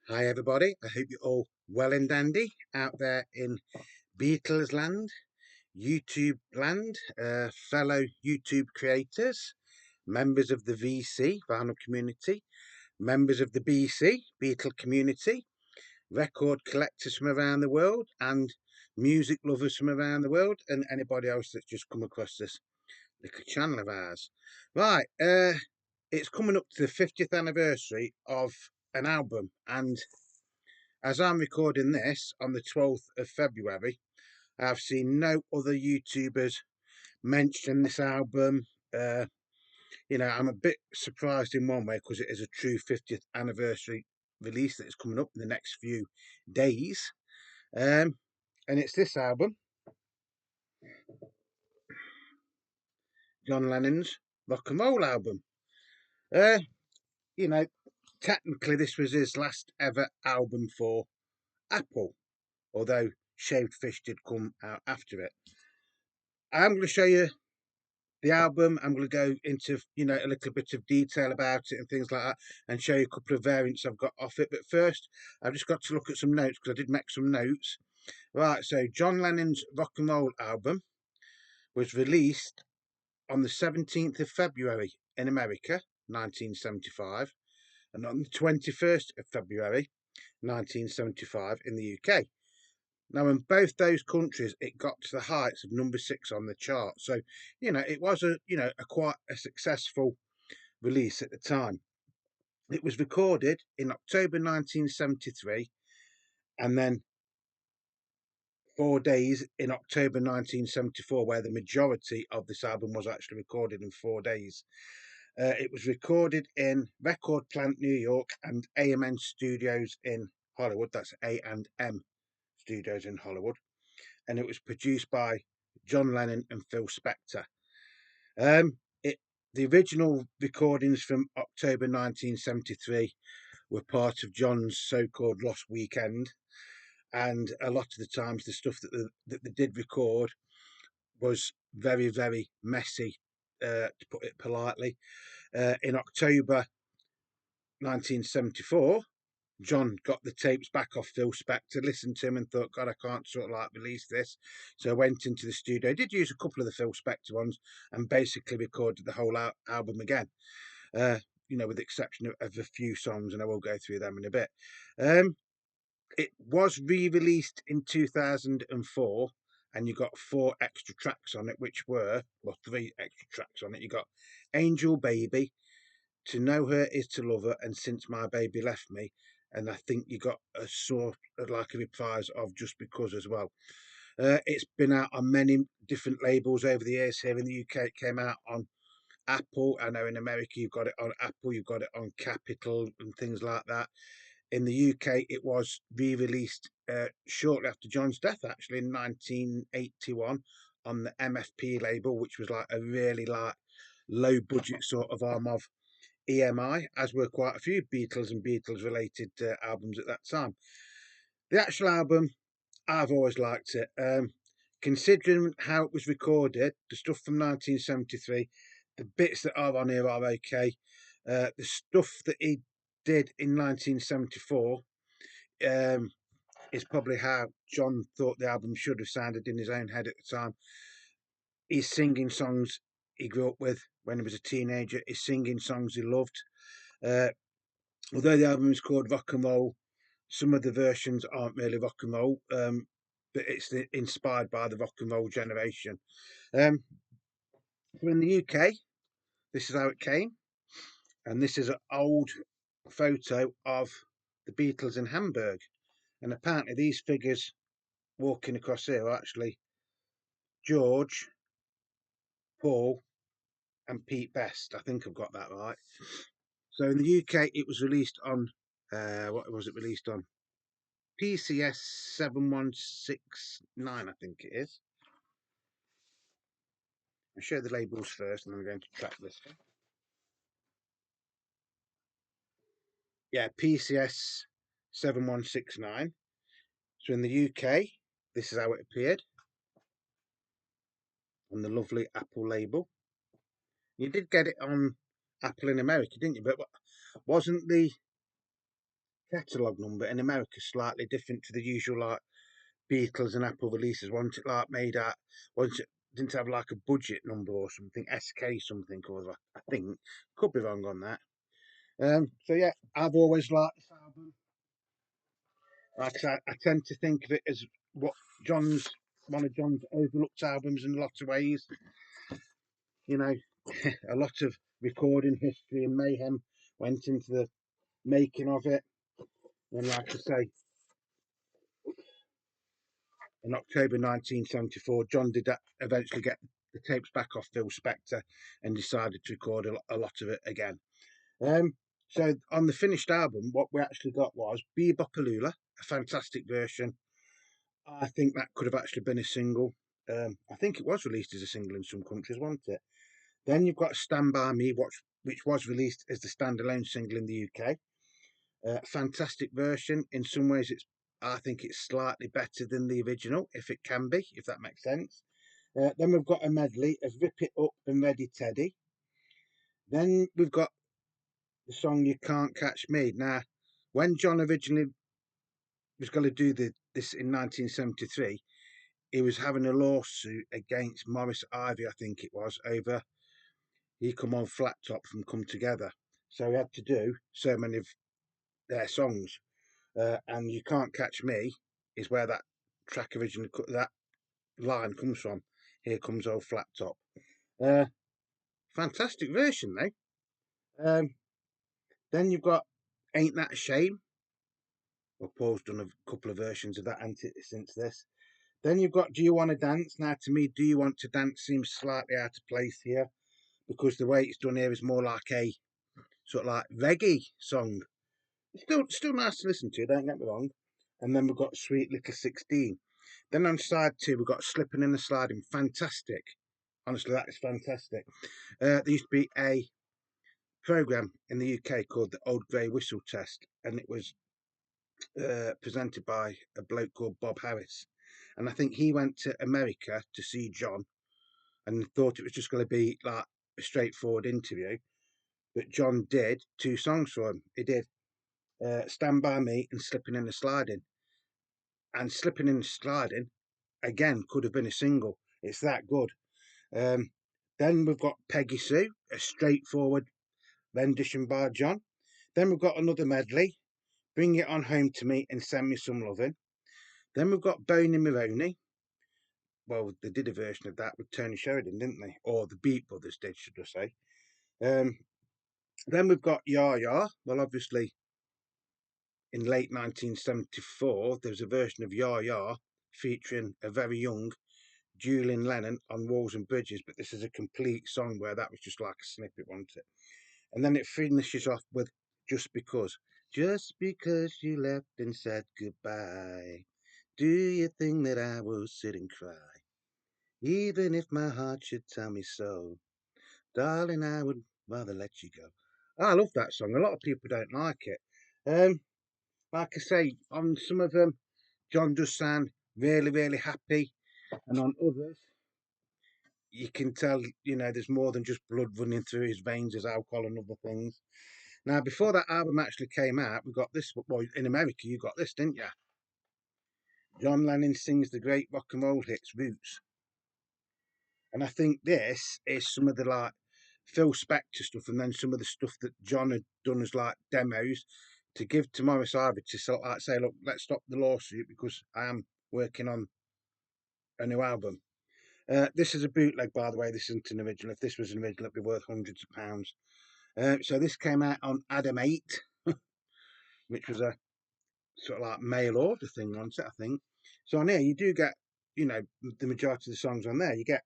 Hi everybody, I hope you're all well and dandy out there in Beatles land, YouTube land, fellow YouTube creators, members of the VC, vinyl community, members of the BC, Beatle community, record collectors from around the world and music lovers from around the world, and anybody else that's just come across this little channel of ours. Right, it's coming up to the 50th anniversary of an album, and as I'm recording this on the 12th of February, I've seen no other YouTubers mention this album. Uh, I'm a bit surprised in one way because it is a true 50th anniversary release that is coming up in the next few days. And it's this album, John Lennon's rock and roll album. Uh, you know, Technically this was his last ever album for Apple, although Shaved Fish did come out after it. I'm going to show you the album. I'm going to go into a little bit of detail about it and things like that, and show you a couple of variants I've got off it. But first, I've just got to look at some notes because I did make some notes. Right, so John Lennon's rock and roll album was released on the 17th of February in America, 1975, and on the 21st of February 1975 in the UK. Now, in both those countries, it got to the heights of number 6 on the chart. So, it was a quite a successful release at the time. It was recorded in October 1973, and then 4 days in October 1974, where the majority of this album was actually recorded in 4 days. It was recorded in Record Plant, New York, and A&M Studios in Hollywood. That's A&M Studios in Hollywood. And it was produced by John Lennon and Phil Spector. The original recordings from October 1973 were part of John's so-called Lost Weekend, and a lot of the times the stuff that they did record was very, very messy, to put it politely. In October 1974, John got the tapes back off Phil Spector, listened to him and thought, God, I can't sort of like release this. So I went into the studio, did use a couple of the Phil Spector ones, and basically recorded the whole album again, with the exception of a few songs, and I will go through them in a bit. It was re-released in 2004, and you got 4 extra tracks on it, which were, well, 3 extra tracks on it. You got Angel Baby, To Know Her Is to Love Her, and Since My Baby Left Me. And I think you got a sort of like a reprise of Just Because as well. It's been out on many different labels over the years. Here in the UK, it came out on Apple. I know in America you've got it on Apple, you've got it on Capitol and things like that. In the UK, it was re-released shortly after John's death, actually in 1981, on the MFP label, which was like a really like low budget sort of arm of EMI, as were quite a few Beatles and Beatles related albums at that time. The actual album, I've always liked it. Considering how it was recorded, the stuff from 1973, the bits that are on here are okay. The stuff that he did in 1974 is probably how John thought the album should have sounded in his own head at the time. He's singing songs he grew up with when he was a teenager. He's singing songs he loved. Uh, Although the album is called Rock and Roll, some of the versions aren't really rock and roll, but it's inspired by the rock and roll generation. Um, we're in the UK. This is how it came, and this is an old photo of the Beatles in Hamburg. And apparently, these figures walking across here are actually George, Paul, and Pete Best. I think I've got that right. So in the UK, it was released on what was it released on? PCS 7169, I think it is. I'll show the labels first, and then I'm going to track this. Yeah, PCS 7169. So in the UK, this is how it appeared on the lovely Apple label. You did get it on Apple in America, didn't you? But wasn't the catalogue number in America slightly different to the usual like Beatles and Apple releases. One it like made out once it didn't have like a budget number or something, SK something or other. I think could be wrong on that. So yeah, I've always liked this album. Like I tend to think of it as what John's one of John's overlooked albums in a lot of ways. You know, a lot of recording history and mayhem went into the making of it. And like I say, in October 1974, John did eventually get the tapes back off Phil Spector and decided to record a lot of it again. Um, so on the finished album, what we actually got was Bebopaloola, a fantastic version. I think that could have actually been a single. I think it was released as a single in some countries, wasn't it? Then you've got Stand By Me, which was released as the standalone single in the UK. Fantastic version. In some ways, I think it's slightly better than the original, if it can be, if that makes sense. Then we've got a medley of Rip It Up and Ready Teddy. Then we've got the song You Can't Catch Me. Now, when John originally was going to do this in 1973, he was having a lawsuit against Morris Ivy, I think it was, over He Come On Flat Top from Come Together. So he had to do so many of their songs. And You Can't Catch Me is where that track originally, that line comes from. Here Comes Old Flat Top. Uh, Fantastic version, though. Then you've got Ain't That a Shame. Well, Paul's done a couple of versions of that since this. Then you've got Do You Want to Dance? Now, to me, Do You Want to Dance seems slightly out of place here because the way it's done here is more like a sort of like reggae song. It's still nice to listen to, don't get me wrong. And then we've got Sweet Little 16. Then on side two, we've got Slipping in the Sliding. Fantastic. Honestly, that is fantastic. There used to be a program in the UK called the Old Grey Whistle Test, and it was presented by a bloke called Bob Harris. And I think he went to America to see John and thought it was just going to be like a straightforward interview. But John did two songs for him. He did Stand By Me and Slipping in the Sliding. And Slipping in the Sliding, again, could have been a single. It's that good. Um, then we've got Peggy Sue, a straightforward rendition by John. Then we've got another medley, Bring It On Home to Me and Send Me Some Lovin'. Then we've got Boney Maroney. Well, they did a version of that with Tony Sheridan, didn't they? Or the Beat Brothers did, should I say. Then we've got Ya Ya. Well, obviously, in late 1974, there was a version of Ya Ya featuring a very young Julian Lennon on Walls and Bridges, but this is a complete song where that was just like a snippet, wasn't it? And then it finishes off with Just Because. Just because you left and said goodbye, do you think that I will sit and cry? Even if my heart should tell me so, darling, I would rather let you go. I love that song. A lot of people don't like it. Like I say, on some of them, John does sound really, really happy, and on others, you can tell, there's more than just blood running through his veins, there's alcohol and other things. Now, before that album actually came out, we got this. Well, in America, you got this, didn't you? John Lennon sings the great rock and roll hits, Roots. And I think this is some of the like Phil Spector stuff, and then some of the stuff that John had done as like demos to give to Morris Ivy to sort of like say, look, let's stop the lawsuit because I am working on a new album. This is a bootleg, by the way. This isn't an original. If this was an original, it'd be worth hundreds of pounds. So this came out on Adam 8, which was a sort of like mail order thing on it, I think. So on here, you do get, the majority of the songs on there. You get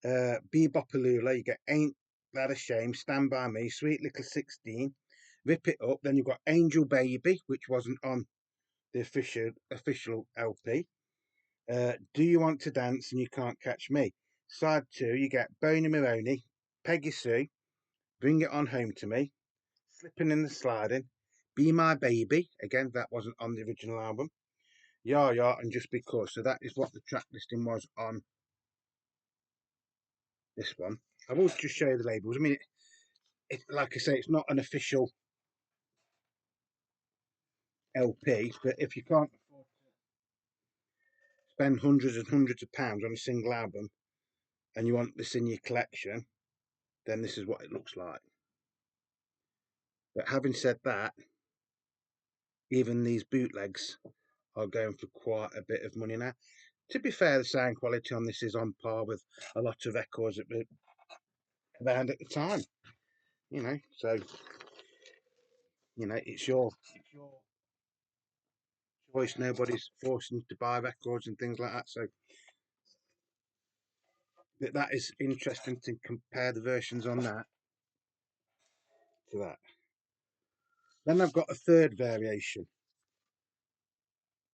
Bebopaloola, you get Ain't That a Shame, Stand By Me, Sweet Little 16, Rip It Up. Then you've got Angel Baby, which wasn't on the official LP. Do You Want to Dance and You Can't Catch Me. Side 2, you get Boney Maroney, Peggy Sue, Bring It On Home to Me, Slipping in the Sliding, Be My Baby. Again, that wasn't on the original album. Ya Ya and Just Because. So that is what the track listing was on this one. I will just show you the labels. I mean, like I say, it's not an official LPs, but if you can't afford to spend hundreds and hundreds of pounds on a single album and you want this in your collection, then this is what it looks like. But having said that, even these bootlegs are going for quite a bit of money now. To be fair, the sound quality on this is on par with a lot of records that were around at the time, you know. So, you know, it's your choice. Nobody's forcing you to buy records and things like that. So that is interesting to compare the versions on that to that. Then I've got a third variation.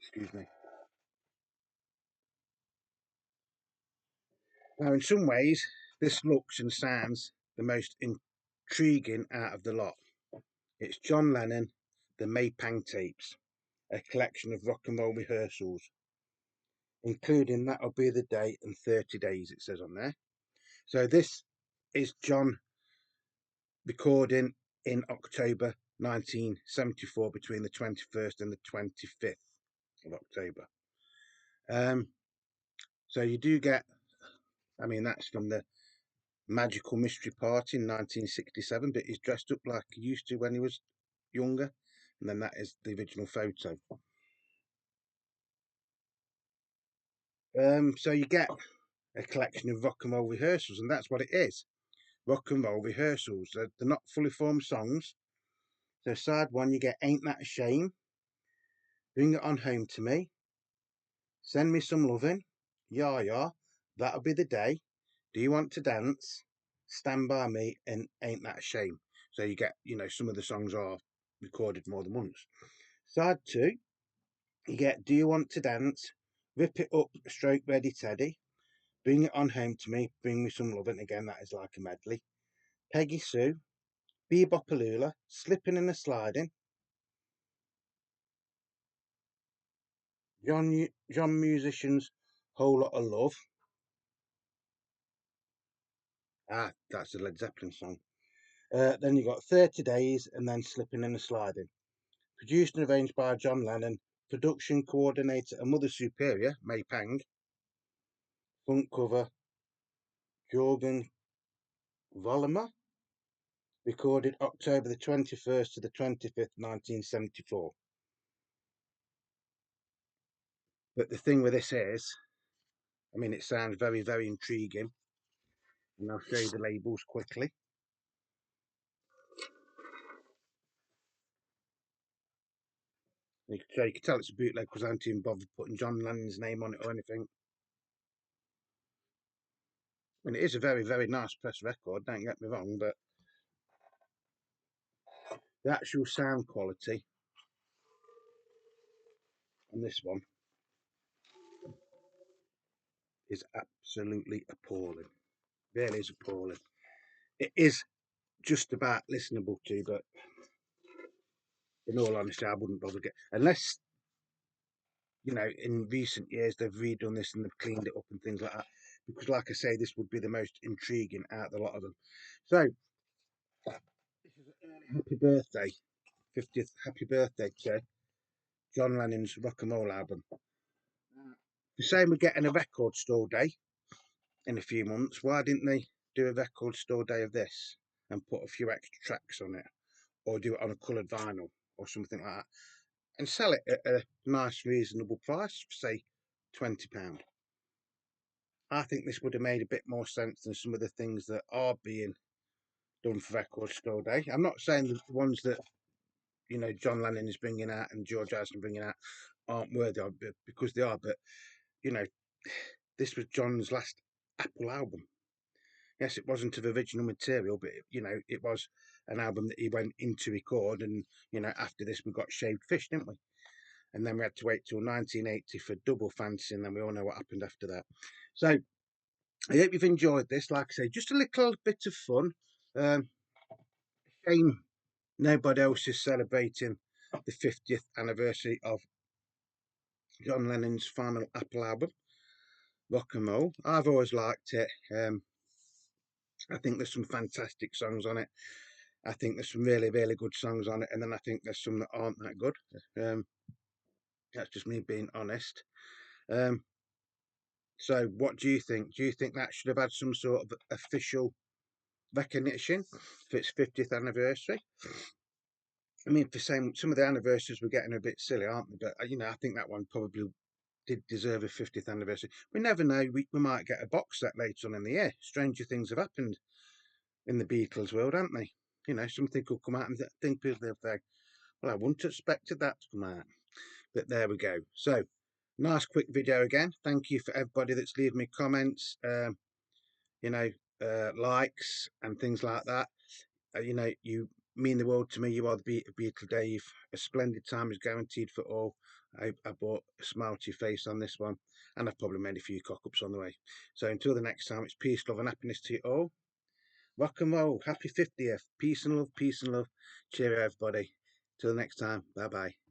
Excuse me. Now, in some ways, this looks and sounds the most intriguing out of the lot. It's John Lennon, the Maypang tapes, a collection of rock and roll rehearsals, including That'll Be the Day and 30 Days, it says on there. So this is John recording in October 1974 between the 21st and the 25th of October. So you do get, I mean, that's from the Magical Mystery Party in 1967, but he's dressed up like he used to when he was younger, and then that is the original photo. So you get a collection of rock and roll rehearsals, and that's what it is. Rock and roll rehearsals. They're not fully formed songs. So side one, you get Ain't That a Shame, Bring It On Home to Me, Send Me Some Lovin', Yeah Yeah, That'll Be the Day, Do You Want to Dance, Stand By Me, and Ain't That a Shame. So you get, you know, some of the songs are recorded more than once. Side two, you get Do You Want to Dance, Rip It Up, Stroke Ready Teddy, Bring It On Home to Me, Bring Me Some Lovin', again that is like a medley, Peggy Sue, Bebopaloola, Slipping and a Sliding, John Musician's Whole Lot of Love. Ah, that's a Led Zeppelin song. Then you got 30 Days and then Slipping and a Sliding. Produced and arranged by John Lennon. Production coordinator and Mother Superior, May Pang. Front cover, Jorgen Vollmer. Recorded October the 21st to the 25th, 1974. But the thing with this is, I mean, it sounds very, very intriguing. And I'll show you the labels quickly. So you can tell it's a bootleg because I haven't even bothered putting John Lennon's name on it or anything. I mean, it is a very, very nice press record, don't get me wrong, but the actual sound quality on this one is absolutely appalling. Really is appalling. It is just about listenable to, but in all honesty, I wouldn't bother get unless, you know, in recent years they've redone this and they've cleaned it up and things like that. Because, like I say, this would be the most intriguing out of a lot of them. So, this is an early happy birthday, 50th happy birthday to John Lennon's rock and roll album. The same with getting a record store day in a few months. Why didn't they do a record store day of this and put a few extra tracks on it, or do it on a coloured vinyl or something like that, and sell it at a nice, reasonable price, say £20? I think this would have made a bit more sense than some of the things that are being done for record store day. I'm not saying the ones that, you know, John Lennon is bringing out and George Harrison bringing out aren't worthy of it, because they are, but you know, this was John's last Apple album. Yes, it wasn't of original material, but you know, it was an album that he went in to record, and you know, after this we got Shaved Fish, didn't we? And then we had to wait till 1980 for Double Fancy, and then we all know what happened after that. So I hope you've enjoyed this. Like I say, just a little bit of fun. Shame nobody else is celebrating the 50th anniversary of John Lennon's final Apple album, Rock and Roll. I've always liked it. I think there's some fantastic songs on it. I think there's some really, really good songs on it, and then I think there's some that aren't that good. Um, that's just me being honest. Um, so, what do you think? Do you think that should have had some sort of official recognition for its 50th anniversary? I mean, for some of the anniversaries we're getting a bit silly, aren't they? But I think that one probably did deserve a 50th anniversary. We never know. We might get a box set later on in the year. Stranger things have happened in the Beatles world, haven't they? Something could come out and think people will think, well, I wouldn't have expected that to come out. But there we go. So, nice quick video again. Thank you for everybody that's leaving me comments, you know, likes and things like that. You mean the world to me. You are the Beatle Dave. A splendid time is guaranteed for all. I bought a smile to your face on this one, and I've probably made a few cock-ups on the way. So until the next time, it's peace, love, and happiness to you all. Rock and roll. Happy 50th. Peace and love, peace and love. Cheerio, everybody. Till the next time. Bye-bye.